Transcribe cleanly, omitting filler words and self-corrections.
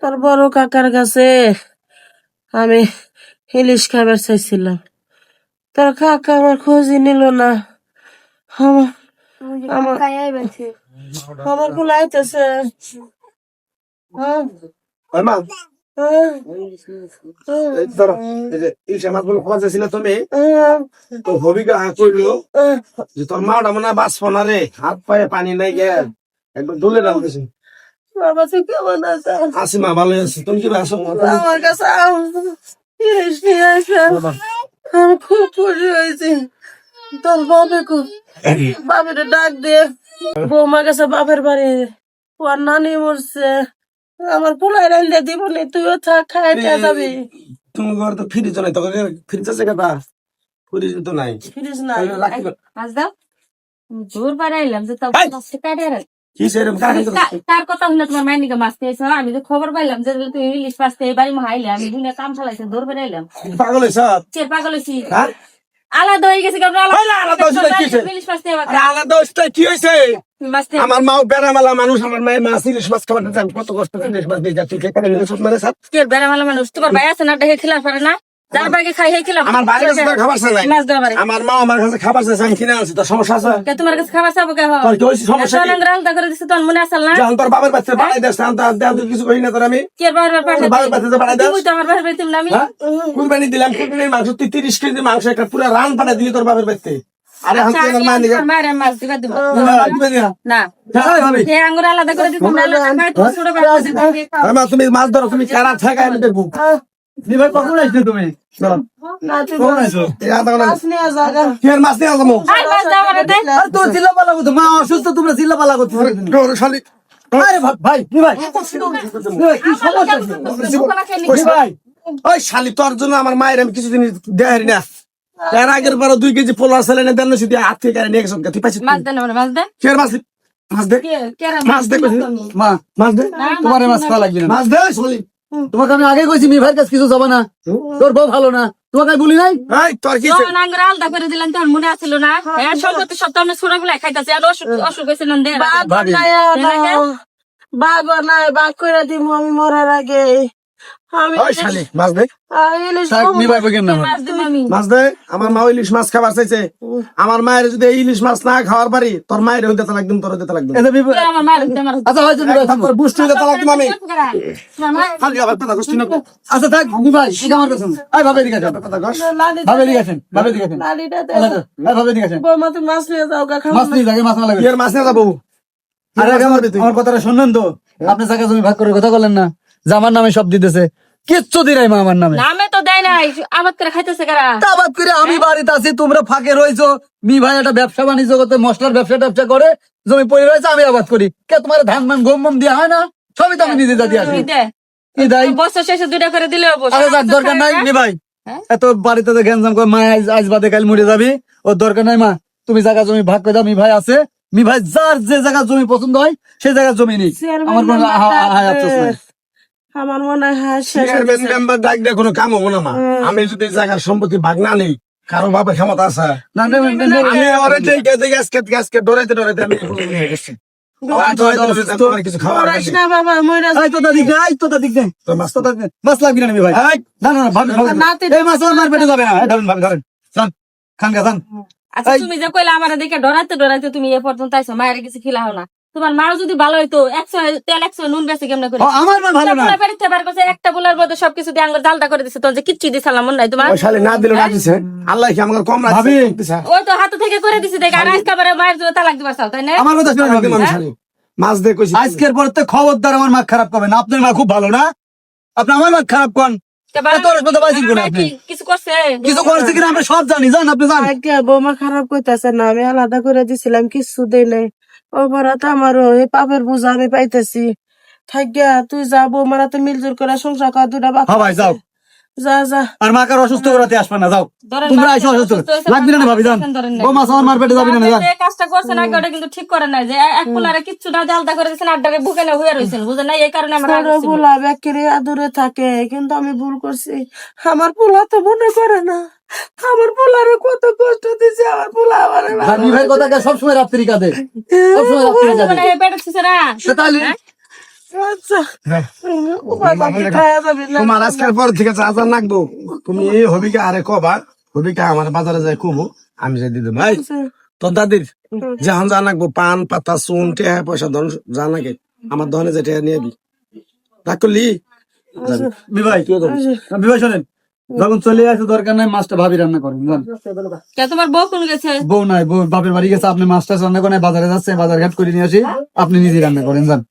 তোর বড় কাকার কাছে আমি ইলিশ খাবার চাইছিলাম, তোর কাকা আমার খোঁজই নিল না। আমার আমার ফুল আইতেছে। তুমি তো হবিকা কইলো যে তোর মাটা মনে হয় বাঁচবো না রে, হাত পায়ে পানি নাই গে একদম ডুলে ডালতেছে। বাবা তুই কেমন আছে? আছি মা, ভালো আছি। তুমি কি আছো? আমার কাছে ইলিশ নিয়ে আসে, আমি খুব খুশি হয়েছি। তোর বাপে খুব বাপের ডাক দিয়ে বৌমার কাছে বাপের বাড়ি ওর নানি মরছে, আমার পোলাই রান্না দিব নি, তুইও থাক খাই যাবি। তুমি ঘর তো ফ্রিজ নাই, তোকে ফ্রিজ আছে কেটা? ফ্রিজ তো নাই, ফ্রিজ নাই। মাছ দাও জোর বাড়াইলাম যে তার কথা হইলে তোমার মায়ের নিকে মাছ নিয়েছ। আমি তো খবর পাইলাম যে তুই ইলিশ মাছ এই বাড়ি মাইলে আমি দুনিয়া কাম চালাইছে দৌড় বেড়াইলাম। পাগল হইছ? পাগল হয়েছি, আলাদা হয়ে গেছে। কি হয়েছে? আমার মা বেড়ামালা মানুষ, আমার মায়ের মাছ ইলিশ মাছ খাবার কত কষ্ট ইলিশ মাছ দিয়ে যাচ্ছি। বেড়ামালা মানুষ তোমার ভাই আছে না, দেখে খেলার পারে না, যার বাড়ি খাই খেলাম। আমার বাড়ির কাছে খাবার চাই, আমার মা আমার কাছে খাবার চাইছে, আমি কিনে আনছি। তোর সমস্যা আছে? তোমার কাছে খাবার চাবো কে? সমস্যা আলাদা করে দিচ্ছে তোর মনে আসল না? তোর বাবার বাচ্চা বাড়াই দেশ কিছু করি না তোর। আমি বাবার বাচ্চা বাড়াই দেয় আমার বাড়ি পাইতাম না। আমি কুরবানি দিলাম, কুরবানির মাংস তুই 30 কেজি মাংস একটা পুরো রান পাঠাই দিলি তোর বাবার বাড়িতে। আরে মাছ দিবা দিব না, আঙ্গুর আলাদা করে দিতাম। তুমি মাছ ধরো, তুমি কারা থাকা আমি দেখবো। কখন আসছো তুমি? মা অসুস্থ, তোমরা চিল্লা পালা করছো। ভাই ওই শালি তোর জন্য আমার মায়ের আমি কিছু জিনিস দেয় না। এর আগের বার 2 কেজি পোলা ছেলে না দেন শুধু হাত থেকে নিয়ে গেছো। তুই পাইছিস মাছ দেন? মাছ দেন মাছ দে মাছ দে মা, মাছ দে। তোমার মাছ খাওয়া লাগবে না, মাছ দে। তোমাকে আমি আগে কইছি মি ভাইয়ের কাছে কিছু যাবে না, তোর বউ ভালো না, তোমাকে আমি বলি নাই? তোর কি আঙ্গুর আলাদা করে দিলাম, তোর মনে আসছিল না? সম্পত্তি সব তো আমরা ছোট বেলায় খাইতেছি, আর অসুখ হয়েছে না। বাঘ নাই, বাঘ করে দিব আমি মরার আগে। মাছ দে, মাছ দে। আমার মা ইলিশ মাছ খাবার চাইছে। আমার মায়ের যদি ইলিশ মাছ না খাওয়ার পারি, তোর মায়ের হইতে লাগবে, তোর হইতে লাগবে। বুঝতে হইতে লাগবে। আমি আচ্ছা থাক ভাই, আমার কাছে ভাবে দিকে ভাবে দিকে ভাবে দিকে ভাবে দিকে মাছ নিয়ে যাও, মাছ নিয়ে যাবে, মাছ না লাগে, মাছ নিয়ে যাবো। আরে আমার কথাটা শুনলেন তো? আপনি জায়গা জমি ভাগ করে কথা বললেন না যে আমার নামে সব দিতেছে? কিচ্ছু দি নাই মা আমার নামে। নামে তো দেয় নাই, আবাদ করে খাইতেছে কারা? আবাদ করে আমি বাড়িতে আছি, তোমরা ফাঁকে রয়েছো। মি ভাই একটা ব্যবসা বাণিজ্য করতে, মশলার ব্যবসা করে জমি পড়ে রয়েছে, আমি আবাদ করি। কে তোমার ধান মান গম মম দেওয়া হয় না? সবই তো আমি নিজে জাতি আসি। বছর শেষে 2টা করে দিলে দরকার নাই মি ভাই, এত বাড়িতে গ্যাঞ্জাম করে মা আজ বাদে কাল মরে যাবি, ওর দরকার নাই। মা তুমি জায়গা জমি ভাগ করে দাও, মি ভাই আছে। মি ভাই যার যে জায়গা জমি পছন্দ হয় সেই জায়গা জমি নেই, আমার কোনো আফসোস নাই। আমার মনে হয় কোনো কাম হবো না মা। আমি যদি জায়গার সম্পত্তি ভাগ না নেই, কারো বাপের ক্ষমতা আছে ডরাইতে ডরাইতে আমি কিছু খাওয়া মাছ লাগবে না ভাই। মাছ পেটে যাবে না, ধরেন খান গা খান। আচ্ছা তুমি যে কইলা আমার দেখে ডরাইতে ডরাইতে তুমি এ পর্যন্ত আইছো, মায়ের কিছু খিলাও না। তোমার মাও যদি ভালো হইতো 100 তেল 100 নুন বেশি কেমনে করে? আমার মা ভালো না, একটা বুলার মধ্যে সবকিছু দিয়ে আঙ্গুর জালটা করে দিছে, তোর যে কিচ্ছু দিছিলাম মন নাই তোমার? ওই শালি না দিল না দিছে, আল্লাহ কি আমাকে কম রাখছে? ওই তো হাত থেকে করে দিছে, দেখ আর আজকে আবার মায়ের জন্য তালাক দিবার চাও, তাই না? আমার কথা শুনুন ভাবি, মাছ দিয়ে কইছি আজকের পর তো খবরদার আমার মা খারাপ করবেন। আপনার মা খুব ভালো না, আপনি আমার মা খারাপ কোন? কিছু করছে কিনা আমরা সব জানি, জান আপনি জান। বৌমা খারাপ করতেছে না, আমি আলাদা করে দিছিলাম, কিছু দেই নাই। ও বড় তো আমারও এই পাপের বোঝা আমি পাইতেছি। থাকিয়া তুই যা, বৌমারা তো মিলজুল করে সংসার কর, 2টা বাপ। ভাই যাও, যা যা। আর মাকে অসুস্থ করাতে আসবে না, যাও তোমরা আইসো। অসুস্থ লাগবে না ভাবি, যান। ও মাছ আমার মার পেটে যাবে না, যান। এই কাজটা করছে না ওটা কিন্তু ঠিক করে নাই, যে এক পোলারে কিচ্ছু না জালদা করে দিছেন, আড্ডারে বুকে না হয়ে রইছেন, বুঝেন না? এই কারণে আমরা পোলা ব্যাকেরে আদরে থাকে, কিন্তু আমি ভুল করছি। আমার পোলা তো মনে করে না, আমার পোলারে কত কষ্ট দিছে। আমার পোলা ভাই কথা সবসময় রাত্রি কাঁদে, সবসময় রাত্রি কাঁদে। পেটে ছিছে না তাহলে আচ্ছা হ্যাঁ বাকি খাওয়া যাবে না তোমার আজকের পর থেকে চাচা নাকবো তুমি এই হবিকা আরে কবা হবিকা আমার বাজারে যাই কবো আমি যাই দিদি ভাই তোর দাদির যখন যা নাকবো পান পাতা চুন টেহা পয়সা ধন যা নাকি আমার দহনে যে টেহা নিয়ে রাগ করলি বিভাই বিভাই শোনেন যখন চলে আসে দরকার নাই মাছটা ভাবি রান্না করেন জান। কে তোমার বউ কোন গেছে? বউ নাই, বউ বাপের বাড়ি গেছে, আপনি মাছটা রান্না করেন, বাজারে যাচ্ছে বাজার ঘাট করে নিয়ে আসি, আপনি নিজে রান্না করেন যান।